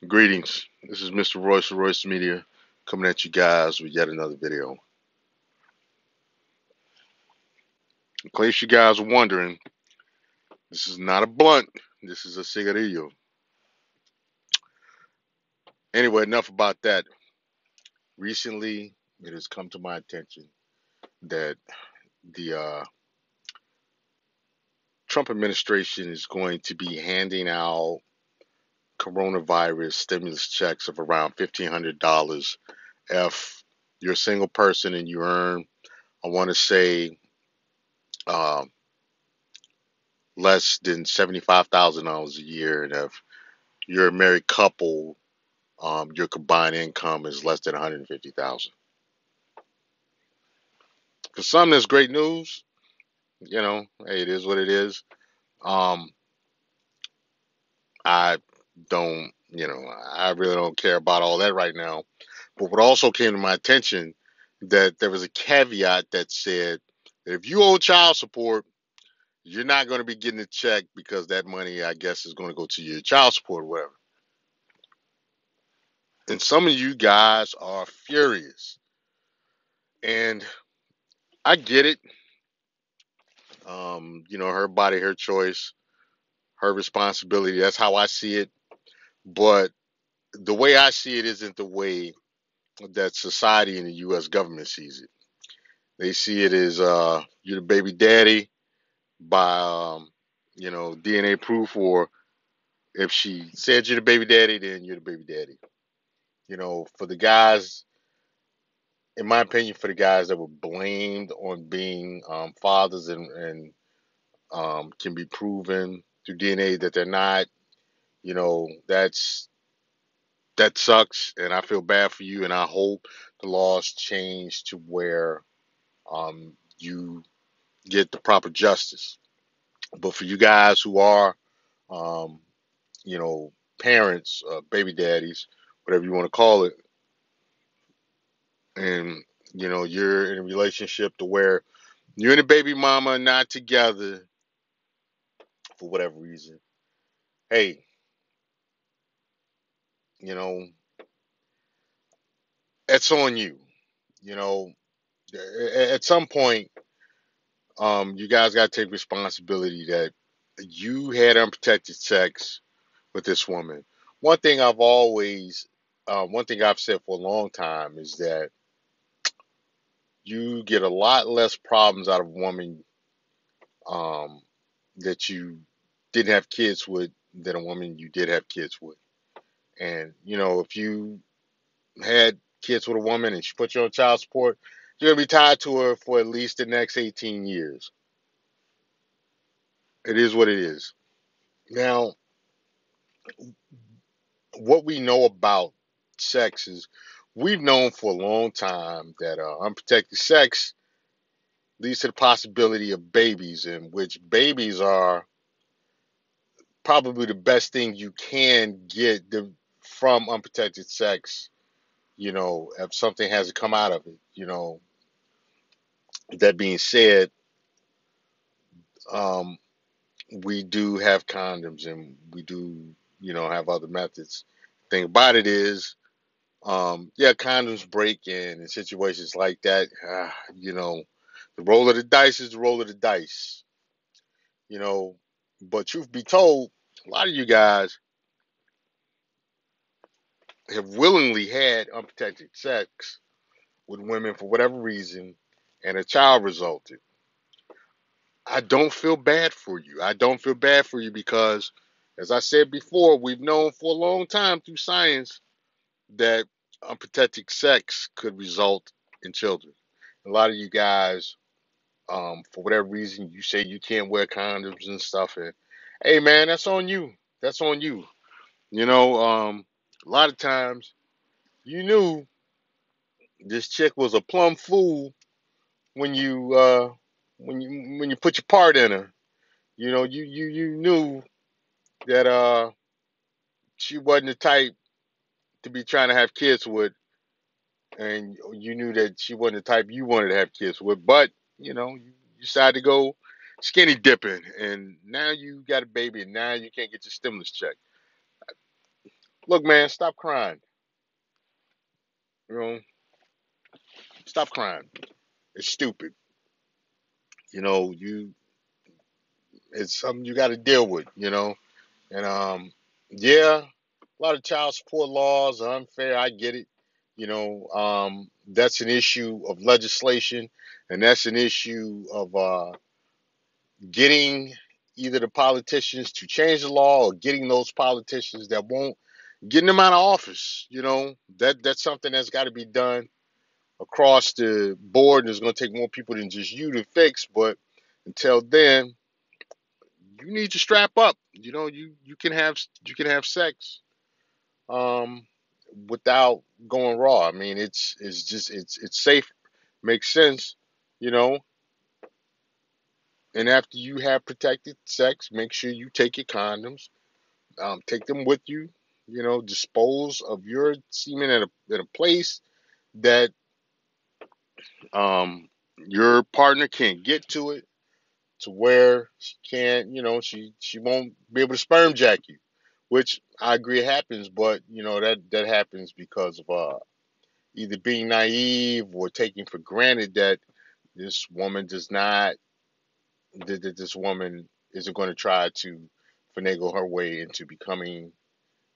Greetings. This is Mr. Royce of Royce Media coming at you guys with yet another video. In case you guys are wondering, this is not a blunt. This is a cigarillo. Anyway, enough about that. Recently, it has come to my attention that the Trump administration is going to be handing out coronavirus stimulus checks of around $1,500 if you're a single person and you earn, I want to say, um, less than $75,000 a year, and if you're a married couple, your combined income is less than 150,000. For some, that's great news. Hey, it is what it is. Um, I I really don't care about all that right now. But what also came to my attention that there was a caveat that said that if you owe child support, you're not going to be getting a check because that money, I guess, is going to go to your child support or whatever. And some of you guys are furious. And I get it. Her body, her choice, her responsibility. That's how I see it. But the way I see it isn't the way that society and the U.S. government sees it. They see it as you're the baby daddy by, DNA proof, or if she said you're the baby daddy, then you're the baby daddy. For the guys, in my opinion, for the guys that were blamed on being fathers and can be proven through DNA that they're not, that sucks, and I feel bad for you, and I hope the laws change to where you get the proper justice. But for you guys who are, um, you know, parents, baby daddies, whatever you want to call it, and you're in a relationship to where you and the baby mama are not together for whatever reason. Hey, you know, it's on you. You know, at some point, you guys got to take responsibility that you had unprotected sex with this woman. One thing I've always, one thing I've said for a long time is that you get a lot less problems out of a woman um, that you didn't have kids with than a woman you did have kids with. And if you had kids with a woman and she put you on child support, you're gonna be tied to her for at least the next 18 years. It is what it is. Now, what we know about sex is we've known for a long time that unprotected sex leads to the possibility of babies, in which babies are probably the best thing you can get from unprotected sex. If something has to come out of it. That being said, um, we do have condoms and we do, have other methods. Thing about it is, yeah, condoms break in situations like that. The roll of the dice is the roll of the dice. You know, but truth be told, a lot of you guys have willingly had unprotected sex with women for whatever reason, and a child resulted. I don't feel bad for you. I don't feel bad for you because, as I said before, we've known for a long time through science that unprotected sex could result in children. A lot of you guys, for whatever reason, you say you can't wear condoms and stuff. And hey, man, that's on you. That's on you. A lot of times you knew this chick was a plumb fool when you put your part in her. You knew that she wasn't the type to be trying to have kids with, and you knew that she wasn't the type you wanted to have kids with. But you decided to go skinny dipping, and now you got a baby, and now you can't get your stimulus check. Look, man, stop crying. You know, stop crying. It's stupid. You it's something you got to deal with. And yeah, a lot of child support laws are unfair. I get it. That's an issue of legislation, and that's an issue of getting either the politicians to change the law or getting those politicians that won't getting them out of office. That's something that's got to be done across the board, and it's going to take more people than just you to fix. But until then, you need to strap up. You can have sex um, without going raw. I mean, it's safe, makes sense, you know. And after you have protected sex, make sure you take your condoms, take them with you. Dispose of your semen at a place that um, your partner can't get to it, to where she can't, she won't be able to sperm jack you, which I agree happens, but that happens because of either being naive or taking for granted that this woman does not that this woman isn't going to try to finagle her way into becoming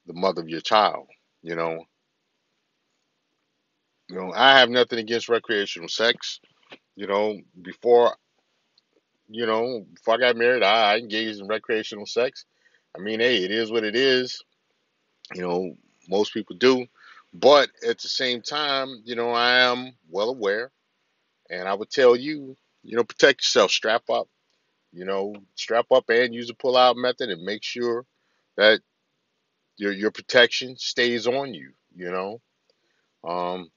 the mother of your child. You know, I have nothing against recreational sex. You know, before before I got married, I engaged in recreational sex. I mean, hey, it is what it is. You know, most people do, but at the same time, I am well aware, and I would tell you, protect yourself, strap up and use a pull out method, and make sure that your protection stays on you. Um,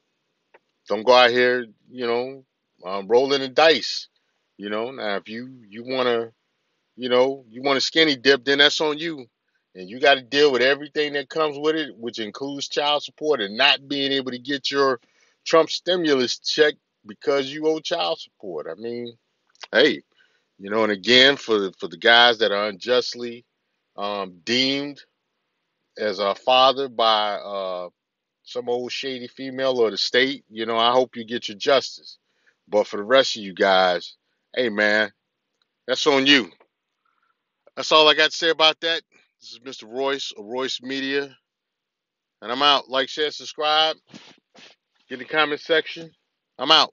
don't go out here, rolling the dice. Now if you want to skinny dip, then that's on you, and you got to deal with everything that comes with it, which includes child support and not being able to get your Trump stimulus check because you owe child support. I mean, hey, and again, for the guys that are unjustly deemed as a father by some old shady female or the state, I hope you get your justice. But for the rest of you guys, hey man, that's on you. That's all I got to say about that. This is Mr. Royce of Royce Media, and I'm out. Like, share, subscribe, get in the comment section. I'm out.